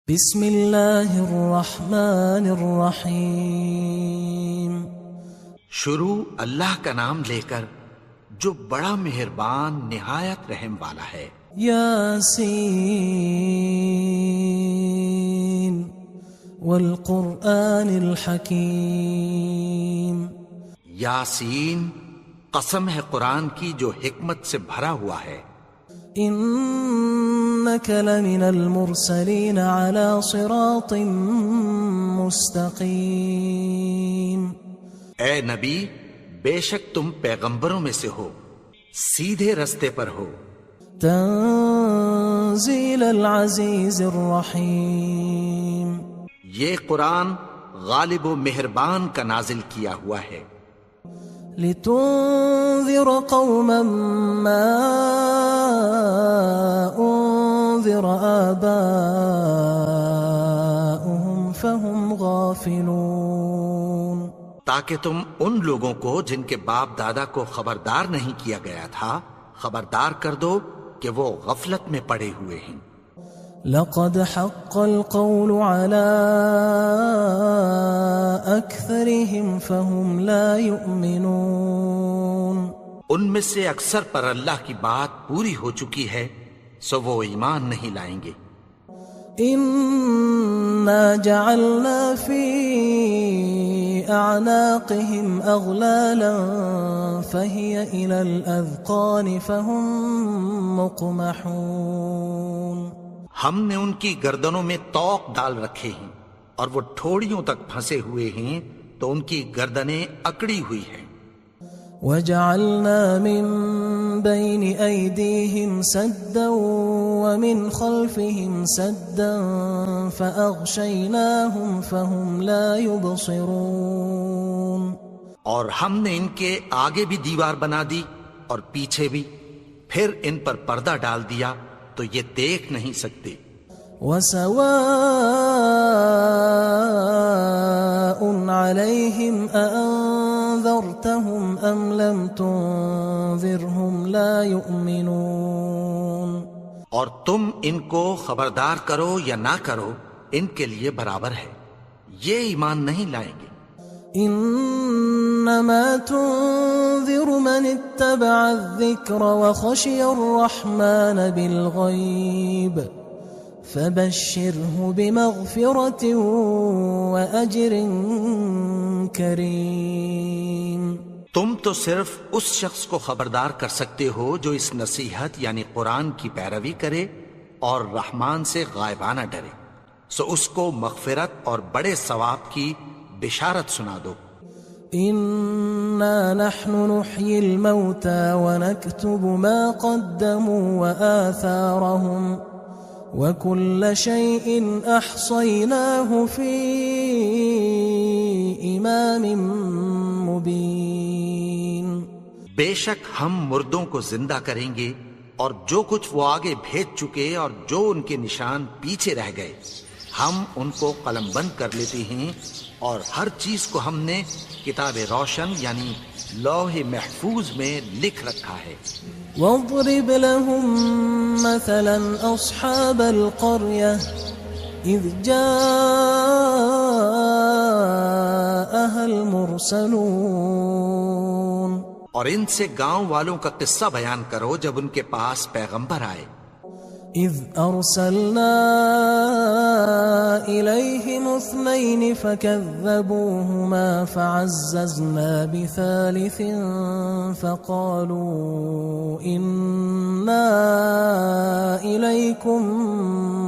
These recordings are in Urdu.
بسم اللہ الرحمن الرحیم۔ شروع اللہ کا نام لے کر جو بڑا مہربان نہایت رحم والا ہے۔ یاسین والقرآن الحکیم۔ یاسین، قسم ہے قرآن کی جو حکمت سے بھرا ہوا ہے۔ انک لمن المرسلین علی صراط مستقیم۔ اے نبی، بے شک تم پیغمبروں میں سے ہو، سیدھے رستے پر ہو۔ تنزیل العزیز الرحیم۔ یہ قرآن غالب و مہربان کا نازل کیا ہوا ہے۔ لتنذر قوما ما انذر آباؤهم فهم غافلون۔ تاکہ تم ان لوگوں کو جن کے باپ دادا کو خبردار نہیں کیا گیا تھا خبردار کر دو کہ وہ غفلت میں پڑے ہوئے ہیں۔ لقد حق القول على أكثرهم فهم لا يؤمنون۔ ان میں سے اکثر پر اللہ کی بات پوری ہو چکی ہے سو وہ ایمان نہیں لائیں گے۔ إنا جعلنا في أعناقهم أغلالا فهي إلى الأذقان فهم مقمحون۔ ہم نے ان کی گردنوں میں طوق ڈال رکھے ہیں اور وہ ٹھوڑیوں تک پھنسے ہوئے ہیں تو ان کی گردنیں اکڑی ہوئی ہیں۔ وَجَعَلْنَا مِن بَيْنِ أَيْدِيهِمْ سَدًّا وَمِنْ خَلْفِهِمْ سَدًّا فَأَغْشَيْنَاهُمْ فَهُمْ لَا يُبْصِرُونَ۔ اور ہم نے ان کے آگے بھی دیوار بنا دی اور پیچھے بھی، پھر ان پر پردہ ڈال دیا تو یہ دیکھ نہیں سکتے۔ وَسَوَاءٌ عَلَيْهِمْ أَأَنذَرْتَهُمْ أَمْ لَمْ تُنذِرْهُمْ لَا يُؤْمِنُونَ۔ اور تم ان کو خبردار کرو یا نہ کرو ان کے لیے برابر ہے، یہ ایمان نہیں لائیں گے۔ انما تنذر من اتبع الذکر وخشی الرحمن بالغیب فبشره بمغفرة واجر کریم۔ تم تو صرف اس شخص کو خبردار کر سکتے ہو جو اس نصیحت یعنی قرآن کی پیروی کرے اور رحمان سے غائبانہ ڈرے، سو اس کو مغفرت اور بڑے ثواب کی بشارت سنا دو۔ انا نحن نحيي الموتى ونكتب ما قدموا وآثارهم وكل شيء احصيناه في امام مبين۔ بے شک ہم مردوں کو زندہ کریں گے اور جو کچھ وہ آگے بھیج چکے اور جو ان کے نشان پیچھے رہ گئے ہم ان کو قلم بند کر لیتے ہیں، اور ہر چیز کو ہم نے کتاب روشن یعنی لوح محفوظ میں لکھ رکھا ہے۔ واضرب لهم مثلا اصحاب القرية اذ جاءها المرسلون۔ اور ان سے گاؤں والوں کا قصہ بیان کرو جب ان کے پاس پیغمبر آئے۔ اذ ارسلنا الیہم اثنین فکذبوہما فعززنا بثالث فقالوا انا الیکم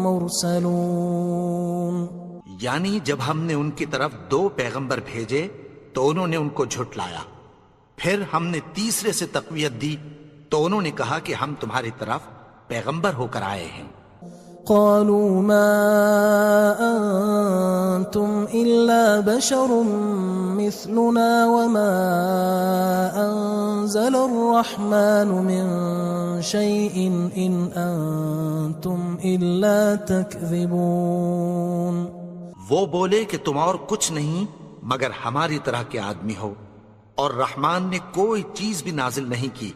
مرسلون۔ یعنی جب ہم نے ان کی طرف 2 پیغمبر بھیجے تو انہوں نے ان کو جھٹلایا، پھر ہم نے تیسرے سے تقویت دی تو انہوں نے کہا کہ ہم تمہاری طرف پیغمبر ہو کر آئے ہیں۔ قالوا ما انتم الا بشر مثلنا وما انزل الرحمن من شيء ان انتم الا تكذبون۔ وہ بولے کہ تم اور کچھ نہیں مگر ہماری طرح کے آدمی ہو، اور رحمان نے کوئی چیز بھی نازل نہیں کی،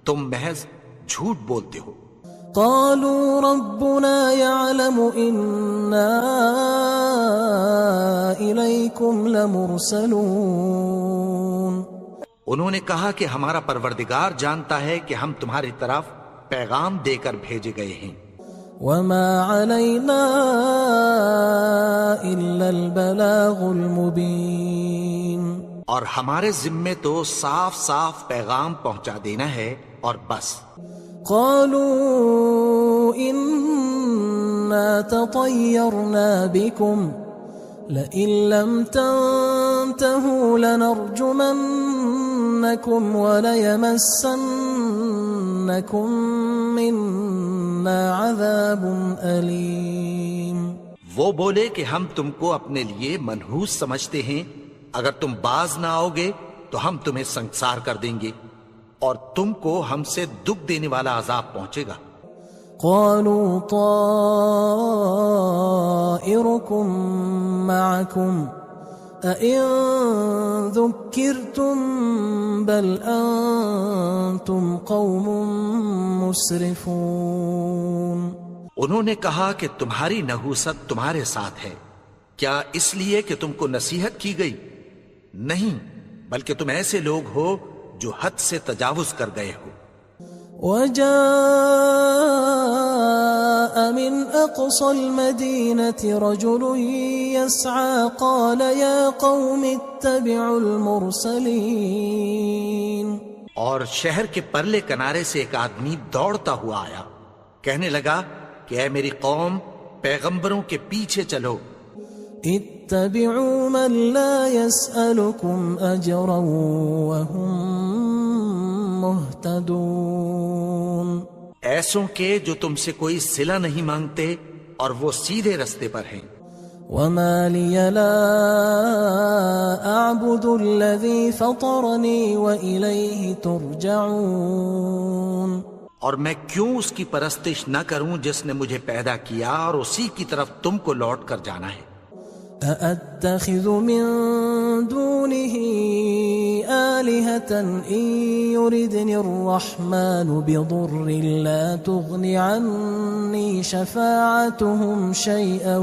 تم محض جھوٹ بولتے ہو۔ قالوا ربنا يعلم إنا ربكم لمرسلون انہوں نے کہا کہ ہمارا پروردگار جانتا ہے کہ ہم تمہاری طرف پیغام دے کر بھیجے گئے ہیں، وما علينا إلا البلاغ المبين، اور ہمارے ذمے تو صاف صاف پیغام پہنچا دینا ہے اور بس۔ قالوا إنا تطيرنا بكم لئن لم تنتهوا لنرجمنكم وليمسنكم منا عذاب أليم۔ وہ بولے کہ ہم تم کو اپنے لیے منحوس سمجھتے ہیں، اگر تم باز نہ آؤ گے تو ہم تمہیں سنسار کر دیں گے اور تم کو ہم سے دکھ دینے والا عذاب پہنچے گا۔ قالوا طائركم معكم أئن ذكرتم بل أنتم قوم مسرفون۔ انہوں نے کہا کہ تمہاری نحوست تمہارے ساتھ ہے، کیا اس لیے کہ تم کو نصیحت کی گئی؟ نہیں، بلکہ تم ایسے لوگ ہو جو حد سے تجاوز کر گئے ہو۔ وجاء من أقصى المدينة رجل يسعى قال يا قوم اتبعوا المرسلين۔ اور شہر کے پرلے کنارے سے ایک آدمی دوڑتا ہوا آیا، کہنے لگا کہ اے میری قوم، پیغمبروں کے پیچھے چلو۔ اتبعوا من لا يسألكم أجرا وهم مهتدون، ایسوں کے جو تم سے کوئی صلہ نہیں مانگتے اور وہ سیدھے رستے پر ہیں۔ وما لي لا أعبد الذي فطرني وإليه ترجعون، اور میں کیوں اس کی پرستش نہ کروں جس نے مجھے پیدا کیا اور اسی کی طرف تم کو لوٹ کر جانا ہے۔ أأتخذ من دونه آلهة إن يردني الرحمن بضر لا تغن عني شفاعتهم شيئا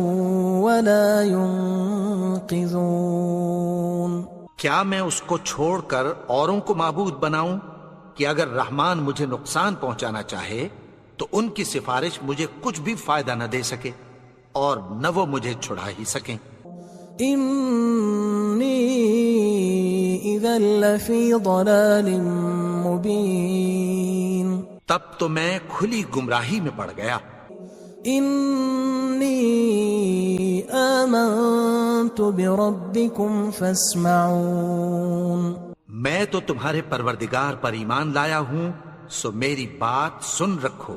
ولا ينقذون۔ کیا میں اس کو چھوڑ کر اوروں کو معبود بناؤں کہ اگر رحمان مجھے نقصان پہنچانا چاہے تو ان کی سفارش مجھے کچھ بھی فائدہ نہ دے سکے اور نہ وہ مجھے چھڑا ہی سکیں۔ إني إذا لفي ضلال مبين، تب تو میں کھلی گمراہی میں پڑ گیا۔ إني آمنت بربكم فاسمعون، میں تو تمہارے پروردگار پر ایمان لایا ہوں، سو میری بات سن رکھو۔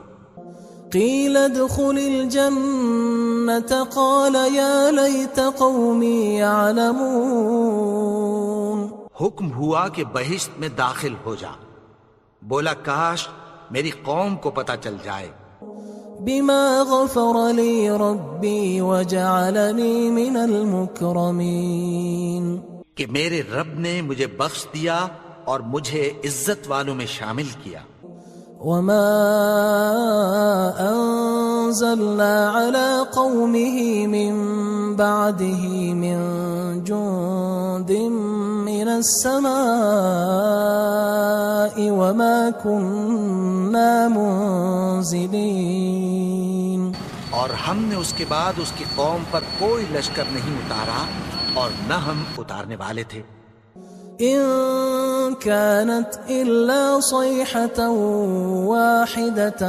قيل ادخل الجنة قال يا ليت قومي يعلمون، حکم ہوا کہ بہشت میں داخل ہو جا، بولا کاش میری قوم کو پتہ چل جائے۔ بما غفر لي ربي وجعلني من المكرمين، کہ میرے رب نے مجھے بخش دیا اور مجھے عزت والوں میں شامل کیا۔ وما أنزلنا على قومه من بعده من جند من السماء وما كنا منزلين، اور ہم نے اس کے بعد اس کی قوم پر کوئی لشکر نہیں اتارا اور نہ ہم اتارنے والے تھے۔ إن كانت إلا صيحة واحدة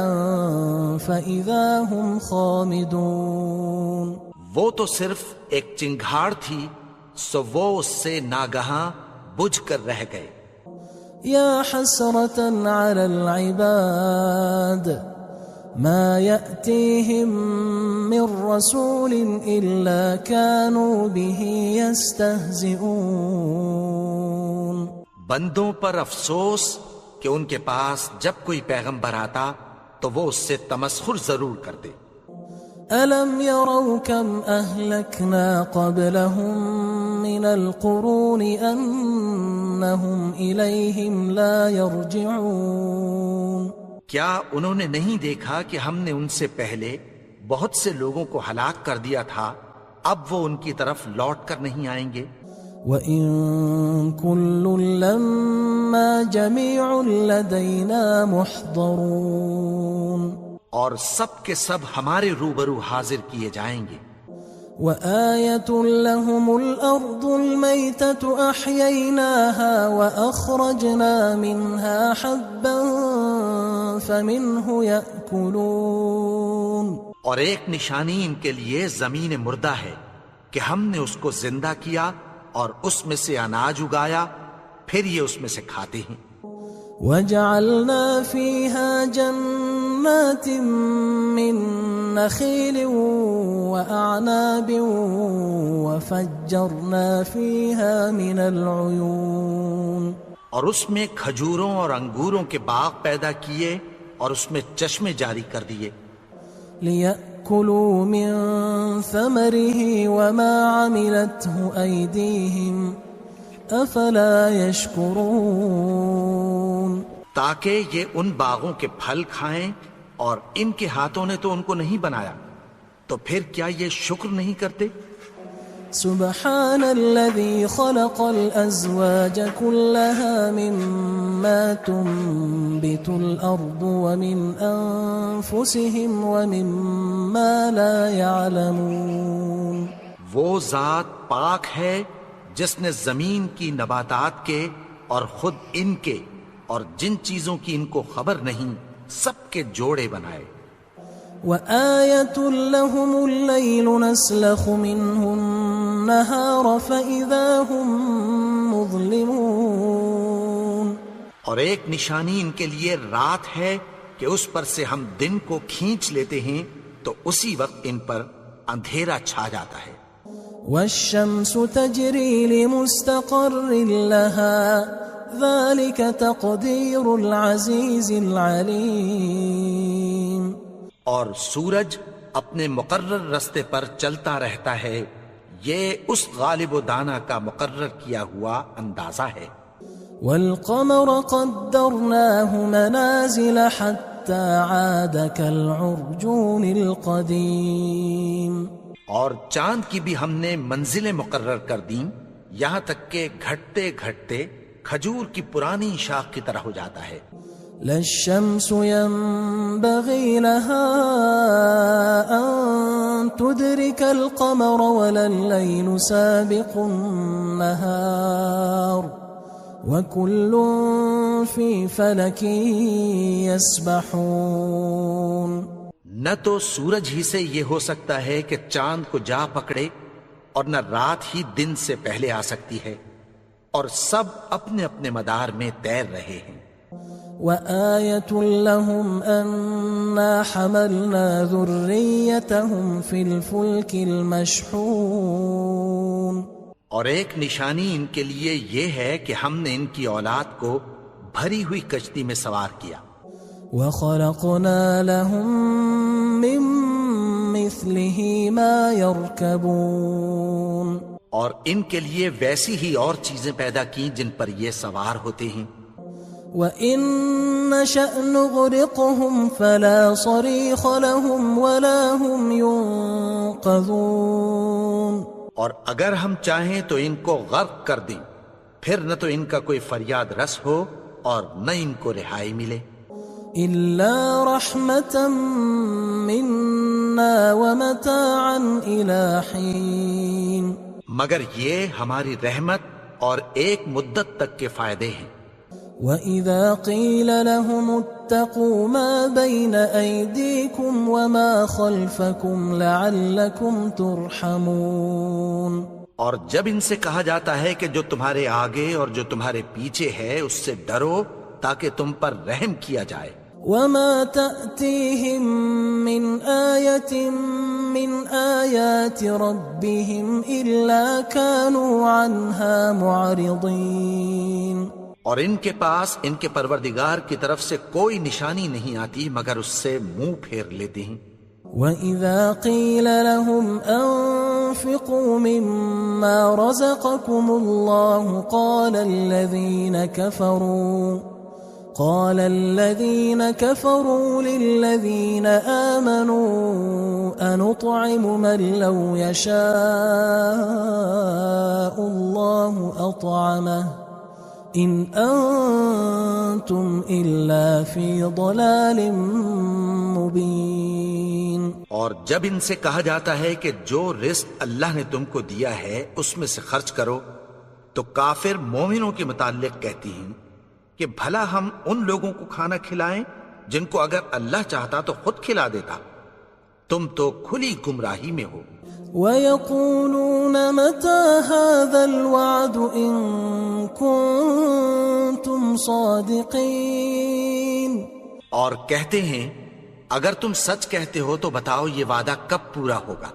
فإذا هم خامدون، وہ تو صرف ایک چنگھاڑ تھی، سو وہ اس سے ناگہاں بجھ کر رہ گئے۔ يا حسرة على العباد ما يأتيهم من رسول إلا كانوا به يستهزئون، بندوں پر افسوس کہ ان کے پاس جب کوئی پیغمبر آتا تو وہ اس سے تمسخر ضرور کرتے۔ ألم يروا كم أهلكنا قبلهم من القرون أنهم إليهم لا يرجعون، کیا انہوں نے نہیں دیکھا کہ ہم نے ان سے پہلے بہت سے لوگوں کو ہلاک کر دیا تھا اب وہ ان کی طرف لوٹ کر نہیں آئیں گے۔ وَإِن كُلٌّ لَمَّا جَمِيعٌ لَدَيْنَا مُحْضَرُونَ، اور سب کے سب ہمارے روبرو حاضر کیے جائیں گے۔ وَآيَةٌ لَهُمُ الْأَرْضُ الْمَيْتَةُ أَحْيَيْنَاهَا وَأَخْرَجْنَا مِنْهَا حَبًّا فَمِنْهُ يَأْكُلُونَ، اور ایک نشانی ان کے لیے زمین مردہ ہے کہ ہم نے اس کو زندہ کیا اور اس میں سے اناج اگایا، پھر یہ اس میں سے کھاتے ہیں۔ وَجَعَلْنَا فِيهَا جَنَّاتٍ مِّن نَخِيلٍ وَأَعْنَابٍ وَفَجَّرْنَا فِيهَا مِنَ الْعُيُونِ، اور اس میں کھجوروں اور انگوروں کے باغ پیدا کیے اور اس میں چشمے جاری کر دیے، لِيَأْكُلُوا مِن ثَمَرِهِ وَمَا عَمِلَتْهُ أَيْدِيهِمْ أَفَلَا يَشْكُرُونَ، تاکہ یہ ان باغوں کے پھل کھائیں، اور ان کے ہاتھوں نے تو ان کو نہیں بنایا، تو پھر کیا یہ شکر نہیں کرتے؟ سبحان الذي خلق الأزواج كلها مما تنبت الأرض ومن أنفسهم ومما لا يعلمون، وہ ذات پاک ہے جس نے زمین کی نباتات کے اور خود ان کے اور جن چیزوں کی ان کو خبر نہیں سب کے جوڑے بنائے۔ وآية لهم الليل نسلخ منه النهار فإذا هم مظلمون، اور ایک نشانی ان کے لیے رات ہے کہ اس پر سے ہم دن کو کھینچ لیتے ہیں تو اسی وقت ان پر اندھیرا چھا جاتا ہے۔ والشمس تجري لمستقر لها ذلك تقدير العزيز العليم، اور سورج اپنے مقرر رستے پر چلتا رہتا ہے، یہ اس غالب و دانا کا مقرر کیا ہوا اندازہ ہے۔ والقمر قدرناه منازل حتى عاد كالعرجون القديم، اور چاند کی بھی ہم نے منزلیں مقرر کر دیں، یہاں تک کہ گھٹتے گھٹتے کھجور کی پرانی شاخ کی طرح ہو جاتا ہے۔ لا الشمس ينبغي لها أن تدرك القمر ولا الليل سابق النهار وكل في فلك يسبحون، نہ تو سورج ہی سے یہ ہو سکتا ہے کہ چاند کو جا پکڑے، اور نہ رات ہی دن سے پہلے آ سکتی ہے، اور سب اپنے اپنے مدار میں تیر رہے ہیں۔ وآية لهم أنا حملنا ذريتهم في الفلك المشحون، اور ایک نشانی ان کے لیے یہ ہے کہ ہم نے ان کی اولاد کو بھری ہوئی کشتی میں سوار کیا۔ وخلقنا لهم من مثله ما يركبون، اور ان کے لیے ویسی ہی اور چیزیں پیدا کی جن پر یہ سوار ہوتے ہیں۔ وَإِن نَّشَأْ نُغْرِقْهُمْ فَلَا صَرِيخَ لَهُمْ وَلَا هُمْ يُنقَذُونَ، اور اگر ہم چاہیں تو ان کو غرق کر دیں، پھر نہ تو ان کا کوئی فریاد رس ہو اور نہ ان کو رہائی ملے۔ إِلَّا رَحْمَةً مِّنَّا وَمَتَاعًا إِلَىٰ حِينٍ، مگر یہ ہماری رحمت اور ایک مدت تک کے فائدے ہیں۔ وَإِذَا قِيلَ لَهُمُ اتَّقُوا مَا بَيْنَ أَيْدِيكُمْ وَمَا خَلْفَكُمْ لَعَلَّكُمْ تُرْحَمُونَ، اور جب ان سے کہا جاتا ہے کہ جو تمہارے آگے اور جو تمہارے پیچھے ہے اس سے ڈرو تاکہ تم پر رحم کیا جائے۔ وَمَا تَأْتِيهِم مِّنْ آيَةٍ مِّنْ آيَاتِ رَبِّهِمْ إِلَّا كَانُوا عَنْهَا مُعْرِضِينَ، اور ان کے پاس ان کے پروردگار کی طرف سے کوئی نشانی نہیں آتی مگر اس سے منہ پھیر لیتے ہیں۔ وَإِذَا قِيلَ لَهُمْ أَنفِقُوا مِمَّا رَزَقَكُمُ اللَّهُ قال الذين كفروا للذين آمنوا أنطعم من لو يشاء الله أطعمه إن أنتم إلا في ضلال مبين. اور جب ان سے کہا جاتا ہے کہ جو رزق اللہ نے تم کو دیا ہے اس میں سے خرچ کرو، تو کافر مومنوں کے متعلق کہتی ہیں کہ بھلا ہم ان لوگوں کو کھانا کھلائیں جن کو اگر اللہ چاہتا تو خود کھلا دیتا. تم تو کھلی گمراہی میں ہو. وَيَقُولُونَ مَتَى هَذَا الْوَعْدُ إِن كُنتُمْ صَادِقِينَ. اور کہتے ہیں اگر تم سچ کہتے ہو تو بتاؤ یہ وعدہ کب پورا ہوگا.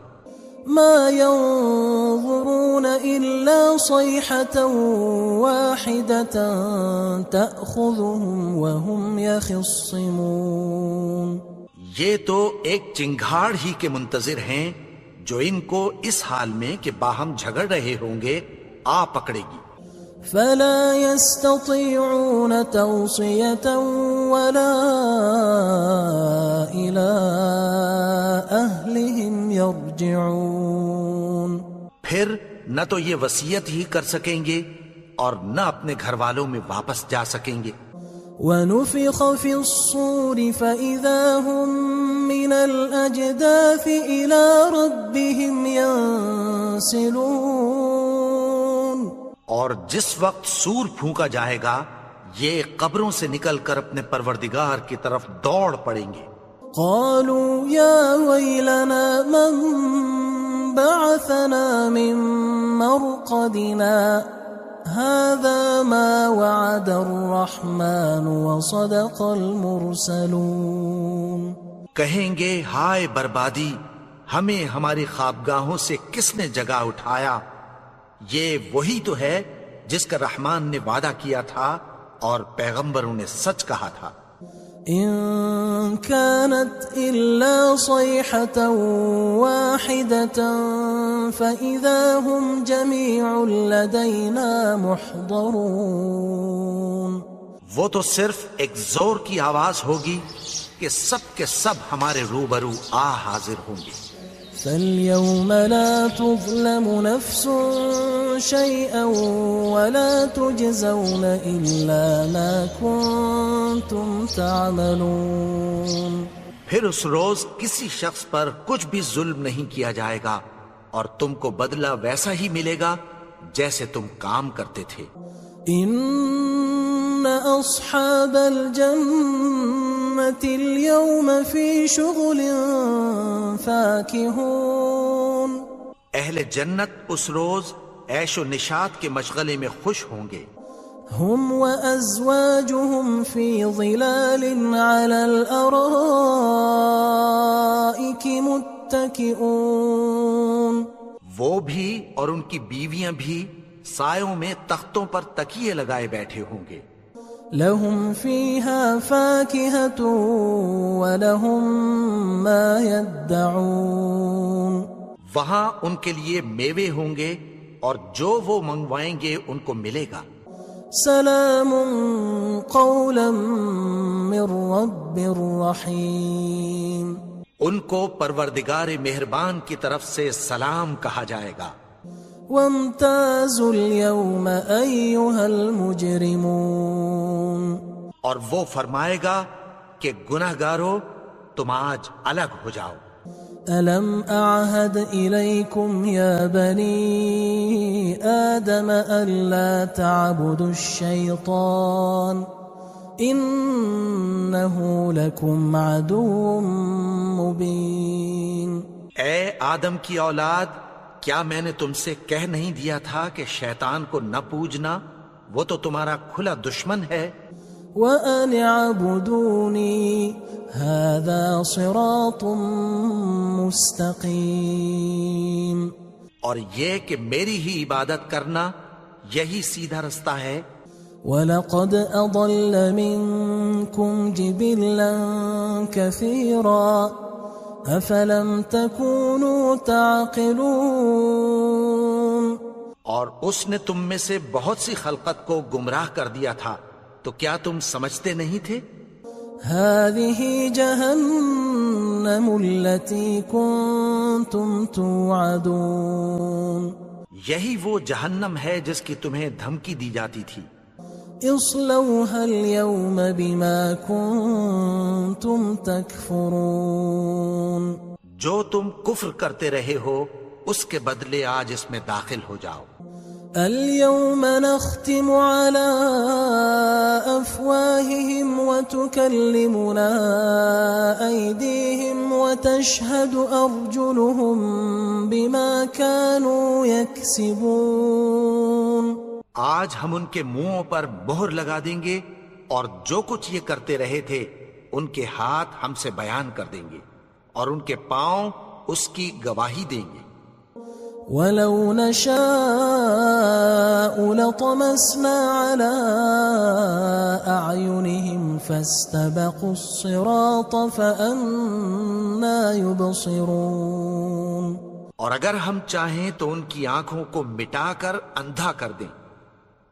ما ينظرون إلا صيحة واحدة تأخذهم وهم يخصمون. یہ تو ایک چنگھاڑ ہی کے منتظر ہیں جو ان کو اس حال میں کہ باہم جھگڑ رہے ہوں گے آ پکڑے گی. فلا يستطيعون توصية ولا إلى أهلهم يرجعون. پھر نہ تو یہ وصیت ہی کر سکیں گے اور نہ اپنے گھر والوں میں واپس جا سکیں گے. ونفخ في الصور فإذا هم من الأجداث إلى ربهم ينسلون. اور جس وقت سور پھونکا جائے گا یہ قبروں سے نکل کر اپنے پروردگار کی طرف دوڑ پڑیں گے. قالوا يا ويلنا من بعثنا من مرقدنا هذا ما وعد الرحمن وصدق المرسلون. کہیں گے ہائے بربادی، ہمیں ہماری خوابگاہوں سے کس نے جگا اٹھایا؟ یہ وہی تو ہے جس کا رحمان نے وعدہ کیا تھا اور پیغمبروں نے سچ کہا تھا. إن كانت إلا صيحة واحدة فإذا هم جميع لدينا محضرون. وہ تو صرف ایک زور کی آواز ہوگی کہ سب کے سب ہمارے روبرو حاضر ہوں گے. فاليوم لا تظلم نفس شيئا ولا تجزون إلا ما كنتم تعملون. پھر اس روز کسی شخص پر کچھ بھی ظلم نہیں کیا جائے گا اور تم کو بدلہ ویسا ہی ملے گا جیسے تم کام کرتے تھے. إن أصحاب الجنة اليوم في شغل فاكهون. اہل جنت اس روز عیش و نشاط کے مشغلے میں خوش ہوں گے. هم وأزواجهم في ظلال على الأرائك متكئون. وہ بھی اور ان کی بیویاں بھی سایوں میں تختوں پر تکیے لگائے بیٹھے ہوں گے. لهم فيها فاكهة ولهم ما يدعون. وہاں ان کے لیے میوے ہوں گے اور جو وہ منگوائیں گے ان کو ملے گا. سلام قولا من رب رحیم. ان کو پروردگار مہربان کی طرف سے سلام کہا جائے گا. وامتازوا اليوم أيها المجرمون. اور وہ فرمائے گا کہ گناہگارو تم آج الگ ہو جاؤ. ألم أعهد إليكم يا بني آدم ألا تعبدوا الشيطان إنه لكم عدو مبين. اے آدم کی اولاد، کیا میں نے تم سے کہہ نہیں دیا تھا کہ شیطان کو نہ پوجنا، وہ تو تمہارا کھلا دشمن ہے. وَأَنِ اعْبُدُونِي هَذَا صِرَاطٌ مُسْتَقِيمٌ. اور یہ کہ میری ہی عبادت کرنا یہی سیدھا رستہ ہے. وَلَقَدْ أَضَلَّ مِنْكُمْ جِبِلًّا كَثِيرًا أَفَلَمْ تَكُونُوا تَعْقِلُونَ. اور اس نے تم میں سے بہت سی خلقت کو گمراہ کر دیا تھا، تو کیا تم سمجھتے نہیں تھے؟ هذه جهنم التي كنتم توعدون یہی وہ جہنم ہے جس کی تمہیں دھمکی دی جاتی تھی. اصلوها اليوم بما كنتم تكفرون جو تم کفر کرتے رہے ہو اس کے بدلے آج اس میں داخل ہو جاؤ. اليوم نختم على أفواههم وتكلمنا أيديهم وتشهد أرجلهم بما كانوا يكسبون. آج ہم ان کے منہوں پر مہر لگا دیں گے اور جو کچھ یہ کرتے رہے تھے ان کے ہاتھ ہم سے بیان کر دیں گے اور ان کے پاؤں اس کی گواہی دیں گے. ولو نشاء لطمسنا على أعينهم فاستبقوا الصراط فأنى يبصرون. اور اگر ہم چاہیں تو ان کی آنکھوں کو مٹا کر اندھا کر دیں،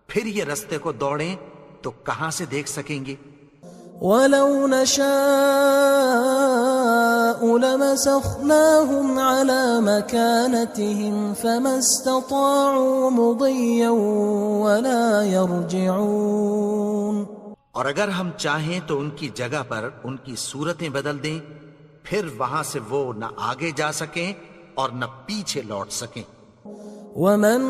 پھر یہ رستے کو دوڑیں تو کہاں سے دیکھ سکیں گے. ولو نشاء لمسخناهم على مكانتهم فما استطاعوا مضيا ولا يرجعون. اور اگر ہم چاہیں تو ان کی جگہ پر ان کی صورتیں بدل دیں، پھر وہاں سے وہ نہ آگے جا سکیں اور نہ پیچھے لوٹ سکیں. ومن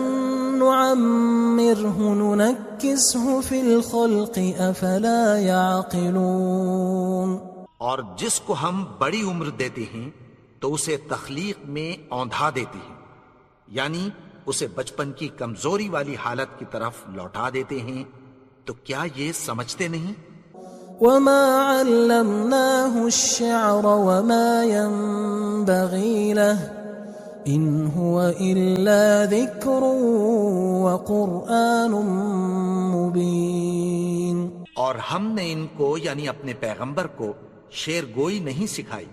نعمره ننكسه في الخلق افلا يعقلون. اور جس کو ہم بڑی عمر دیتے ہیں تو اسے تخلیق میں اوندھا دیتے ہیں، یعنی اسے بچپن کی کمزوری والی حالت کی طرف لوٹا دیتے ہیں. تو کیا یہ سمجھتے نہیں؟ وما علمناه الشعر وما ينبغي له ان هو الا ذكر وقرآن مبين. اور ہم نے ان کو یعنی اپنے پیغمبر کو شعر گوئی نہیں سکھائی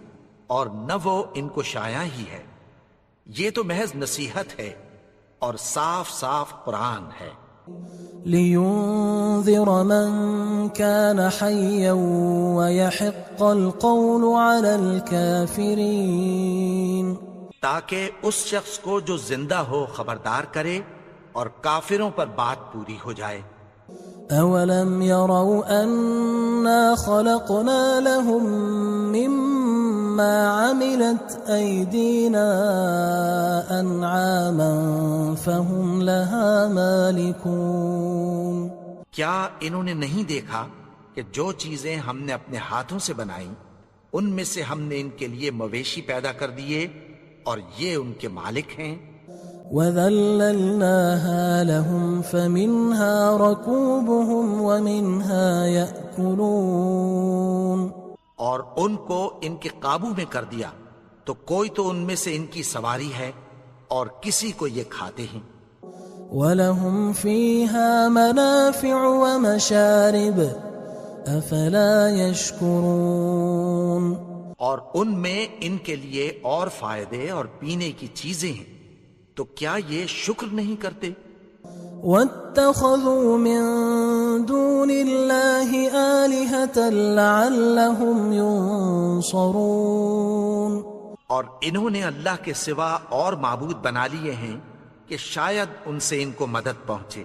اور نہ وہ ان کو شایع ہی ہے، یہ تو محض نصیحت ہے اور صاف صاف قرآن ہے. لينذر من كان حيا ويحق القول على الكافرين. تاکہ اس شخص کو جو زندہ ہو خبردار کرے اور کافروں پر بات پوری ہو جائے. اولم يروا انا خلقنا لهم مما عملت ايدينا انعاما فهم لها مالكون. کیا انہوں نے نہیں دیکھا کہ جو چیزیں ہم نے اپنے ہاتھوں سے بنائیں ان میں سے ہم نے ان کے لیے مویشی پیدا کر دیے اور یہ ان کے مالک ہیں. وَذَلَّلْنَاهَا لَهُمْ فَمِنْهَا رَكُوبُهُمْ وَمِنْهَا يَأْكُلُونَ. اور ان کو ان کے قابو میں کر دیا تو کوئی تو ان میں سے ان کی سواری ہے اور کسی کو یہ کھاتے ہیں. وَلَهُمْ فِيهَا مَنَافِعُ وَمَشَارِبُ أَفَلَا يَشْكُرُونَ. اور ان میں ان کے لیے اور فائدے اور پینے کی چیزیں ہیں، تو کیا یہ شکر نہیں کرتے؟ وَاتَّخَذُوا مِن دُونِ اللَّهِ آلِهَةً لَعَلَّهُمْ يُنصَرُونَ. اور انہوں نے اللہ کے سوا اور معبود بنا لیے ہیں کہ شاید ان سے ان کو مدد پہنچے.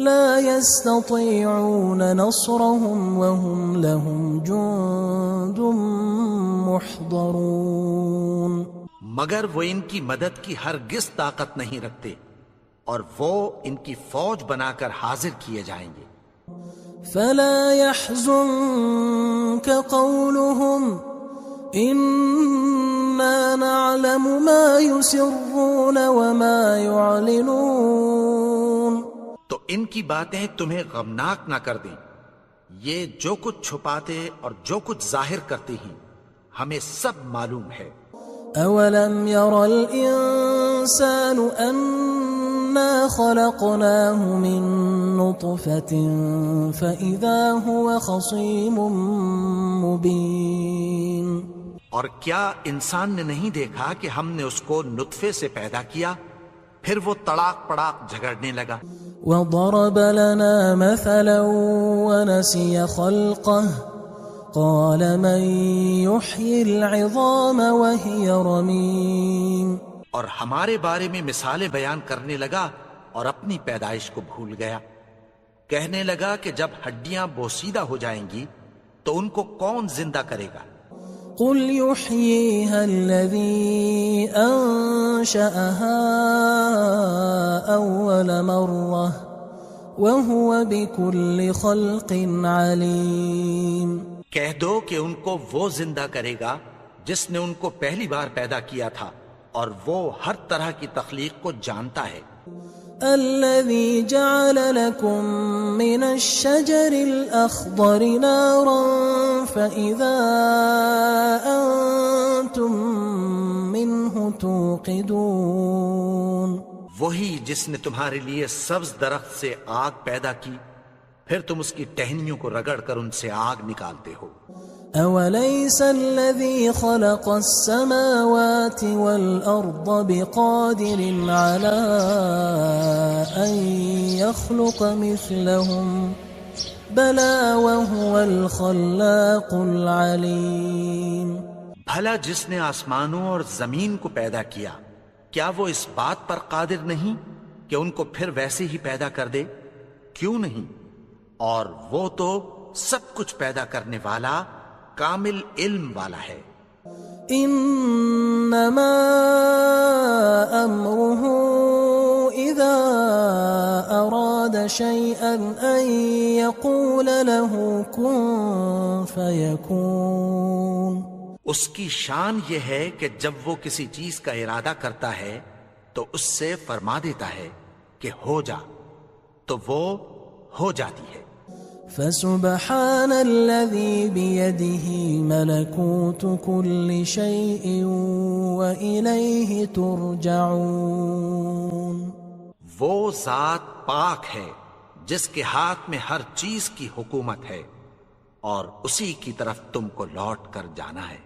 لا يستطيعون نصرهم وهم لهم جند محضرون. مگر وہ ان کی مدد کی ہرگز طاقت نہیں رکھتے اور وہ ان کی فوج بنا کر حاضر کیے جائیں گے. فلا يحزنك قولهم إنا نعلم ما يسرون وما يعلنون. تو ان کی باتیں تمہیں غمناک نہ کر دیں، یہ جو کچھ چھپاتے اور جو کچھ ظاہر کرتے ہیں ہمیں سب معلوم ہے. أولم ير الإنسان أنا خلقناه من نطفة فإذا هو خصيم مبين. اور کیا انسان نے نہیں دیکھا کہ ہم نے اس کو نطفے سے پیدا کیا، پھر وہ تڑاک پڑاک جھگڑنے لگا. وضرب لنا مثلا ونسي خلقه قال من يحيي العظام وهي رميم اور ہمارے بارے میں مثالیں بیان کرنے لگا اور اپنی پیدائش کو بھول گیا. کہنے لگا کہ جب ہڈیاں بوسیدہ ہو جائیں گی تو ان کو کون زندہ کرے گا؟ قل يحييها الذي أنشأها أول مرة وهو بكل خلق عليم. کہہ دو کہ ان کو وہ زندہ کرے گا جس نے ان کو پہلی بار پیدا کیا تھا اور وہ ہر طرح کی تخلیق کو جانتا ہے. الذي جعل لكم من الشجر الأخضر نارا فإذا أنتم منه توقدون. وہی جس نے تمہارے لیے سبز درخت سے آگ پیدا کی پھر تم اس کی ٹہنیوں کو رگڑ کر ان سے آگ نکالتے ہو. أوليس الذي خلق السماوات والأرض بقادر على أن يخلق مثلهم بلى وهو الخلاق العليم. بھلا جس نے آسمانوں اور زمین کو پیدا کیا کیا وہ اس بات پر قادر نہیں کہ ان کو پھر ویسے ہی پیدا کر دے؟ کیوں نہیں؟ اور وہ تو سب کچھ پیدا کرنے والا کامل علم والا ہے. انما امره اذا اراد شيئا ان يقول له كن فيكون. اس کی شان یہ ہے کہ جب وہ کسی چیز کا ارادہ کرتا ہے تو اس سے فرما دیتا ہے کہ ہو جا تو وہ ہو جاتی ہے. فسبحان الذي بيده ملكوت كل شيء وإليه ترجعون. وہ ذات پاک ہے جس کے ہاتھ میں ہر چیز کی حکومت ہے اور اسی کی طرف تم کو لوٹ کر جانا ہے.